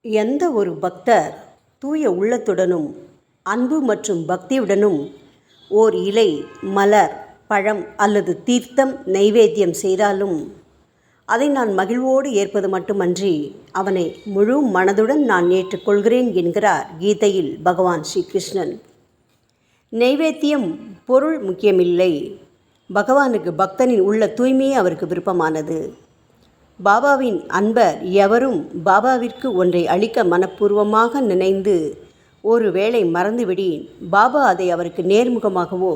எந்த ஒரு பக்தர் தூய உள்ளத்துடனும் அன்பு மற்றும் பக்தியுடனும் ஓர் இலை, மலர், பழம் அல்லது தீர்த்தம் நைவேத்தியம் செய்தாலும் அதை நான் மகிழ்வோடு ஏற்பது மட்டுமன்றி அவனை முழு மனதுடன் நான் ஏற்றுக்கொள்கிறேன் என்கிறார் கீதையில் பகவான் ஸ்ரீகிருஷ்ணன். நைவேத்தியம் பொருள் முக்கியமில்லை. பகவானுக்கு பக்தனின் உள்ள தூய்மையே அவருக்கு விருப்பமானது. பாபாவின் அன்பர் எவரும் பாபாவிற்கு ஒன்றை அளிக்க மனப்பூர்வமாக நினைந்து ஒரு வேளை மறந்துவிடேன், பாபா அதை அவருக்கு நேர்முகமாகவோ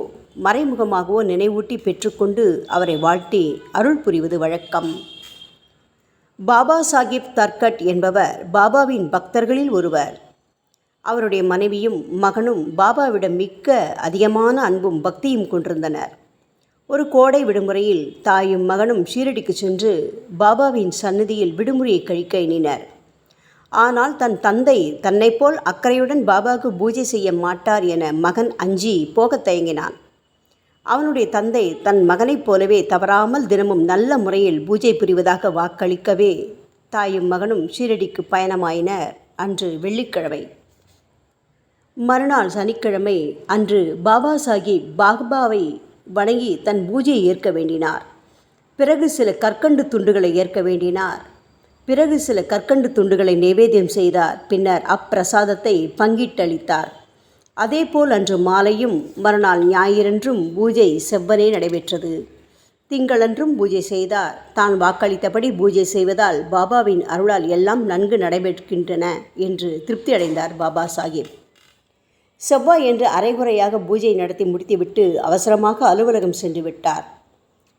மறைமுகமாகவோ நினைவூட்டி பெற்றுக்கொண்டு அவரை வாழ்த்தி அருள் புரிவது வழக்கம். பாபா சாஹிப் தர்கட் என்பவர் பாபாவின் பக்தர்களில் ஒருவர். அவருடைய மனைவியும் மகனும் பாபாவிடம் மிக்க அதிகமான அன்பும் பக்தியும் கொண்டிருந்தனர். ஒரு கோடை விடுமுறையில் தாயும் மகனும் ஷீரடிக்கு சென்று பாபாவின் சந்நிதியில் விடுமுறையை கழிக்க எண்ணினர். ஆனால் தன் தந்தை தன்னைப்போல் அக்கறையுடன் பாபாவுக்கு பூஜை செய்ய மாட்டார் என மகன் அஞ்சி போகத் தயங்கினான். அவனுடைய தந்தை தன் மகனைப் போலவே தவறாமல் தினமும் நல்ல முறையில் பூஜை புரிவதாக வாக்களிக்கவே தாயும் மகனும் ஷீரடிக்கு பயணமாயினர். அன்று வெள்ளிக்கிழமை. மறுநாள் சனிக்கிழமை அன்று பாபா சாஹிப் பாபாவை வணங்கி தன் பூஜையை ஏற்க வேண்டினார். பிறகு சில கற்கண்டு துண்டுகளை ஏற்க வேண்டினார். பிறகு சில கற்கண்டு துண்டுகளை நைவேத்தியம் செய்தார். பின்னர் அப்பிரசாதத்தை பங்கிட்டளித்தார். அதேபோல் அன்று மாலையும் மறுநாள் ஞாயிறன்றும் பூஜை செவ்வனே நடைபெற்றது. திங்களன்றும் பூஜை செய்தார். தான் வாக்களித்தபடி பூஜை செய்வதால் பாபாவின் அருளால் எல்லாம் நன்கு நடைபெறுகின்றன என்று திருப்தி அடைந்தார் பாபா சாஹிப். செவ்வாய் என்று அரைகுறையாக பூஜை நடத்தி முடித்துவிட்டு அவசரமாக அலுவலகம் சென்று விட்டார்.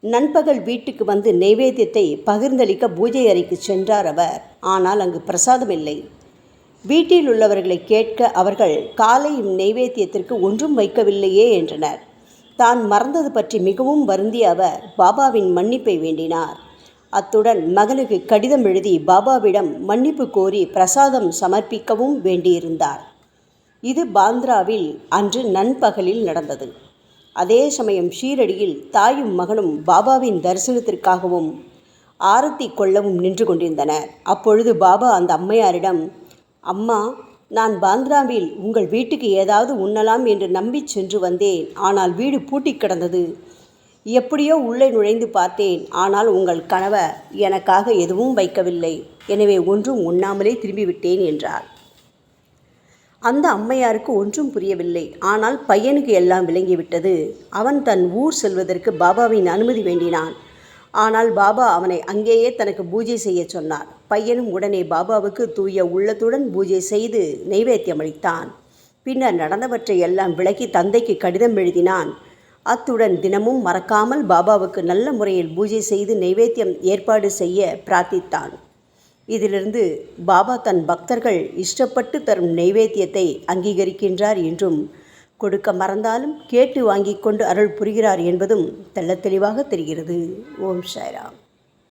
நண்பகல் வீட்டுக்கு வந்து நைவேத்தியத்தை பகிர்ந்தளிக்க பூஜை அறைக்கு சென்றார் அவர். ஆனால் அங்கு பிரசாதம் இல்லை. வீட்டில் உள்ளவர்களை கேட்க அவர்கள் காலை நைவேத்தியத்திற்கு ஒன்றும் வைக்கவில்லையே என்றனர். தான் மறந்தது பற்றி மிகவும் வருந்திய அவர் பாபாவின் மன்னிப்பை வேண்டினார். அத்துடன் மகனுக்கு கடிதம் எழுதி பாபாவிடம் மன்னிப்பு கோரி பிரசாதம் சமர்ப்பிக்கவும் வேண்டியிருந்தார். இது பாந்திராவில் அன்று நண்பகலில் நடந்தது. அதே சமயம் ஷீரடியில் தாயும் மகனும் பாபாவின் தரிசனத்திற்காகவும் ஆரத்தி கொள்ளவும் நின்று கொண்டிருந்தனர். அப்பொழுது பாபா அந்த அம்மையாரிடம், அம்மா, நான் பாந்திராவில் உங்கள் வீட்டுக்கு ஏதாவது உண்ணலாம் என்று நம்பி சென்று வந்தேன். ஆனால் வீடு பூட்டி கிடந்தது. எப்படியோ உள்ளே நுழைந்து பார்த்தேன். ஆனால் உங்கள் கணவர் எனக்காக எதுவும் வைக்கவில்லை. எனவே ஒன்றும் உண்ணாமலே திரும்பிவிட்டேன் என்றார். அந்த அம்மையாருக்கு ஒன்றும் புரியவில்லை. ஆனால் பையனுக்கு எல்லாம் விளங்கிவிட்டது. அவன் தன் ஊர் செல்வதற்கு பாபாவின் அனுமதி வேண்டினான். ஆனால் பாபா அவனை அங்கேயே தனக்கு பூஜை செய்ய சொன்னார். பையனும் உடனே பாபாவுக்கு தூய உள்ளத்துடன் பூஜை செய்து நைவேத்தியம் அளித்தான். பின்னர் நடந்தவற்றை எல்லாம் விளக்கி தந்தைக்கு கடிதம் எழுதினான். அத்துடன் தினமும் மறக்காமல் பாபாவுக்கு நல்ல முறையில் பூஜை செய்து நைவேத்தியம் ஏற்பாடு செய்ய பிரார்த்தித்தான். இதிலிருந்து பாபா தன் பக்தர்கள் இஷ்டப்பட்டு தரும் நைவேத்தியத்தை அங்கீகரிக்கின்றார் என்றும், கொடுக்க மறந்தாலும் கேட்டு வாங்கி கொண்டு அருள் புரிகிறார் என்பதும் தெள்ளத் தெளிவாக தெரிகிறது. ஓம் சாய்ராம்.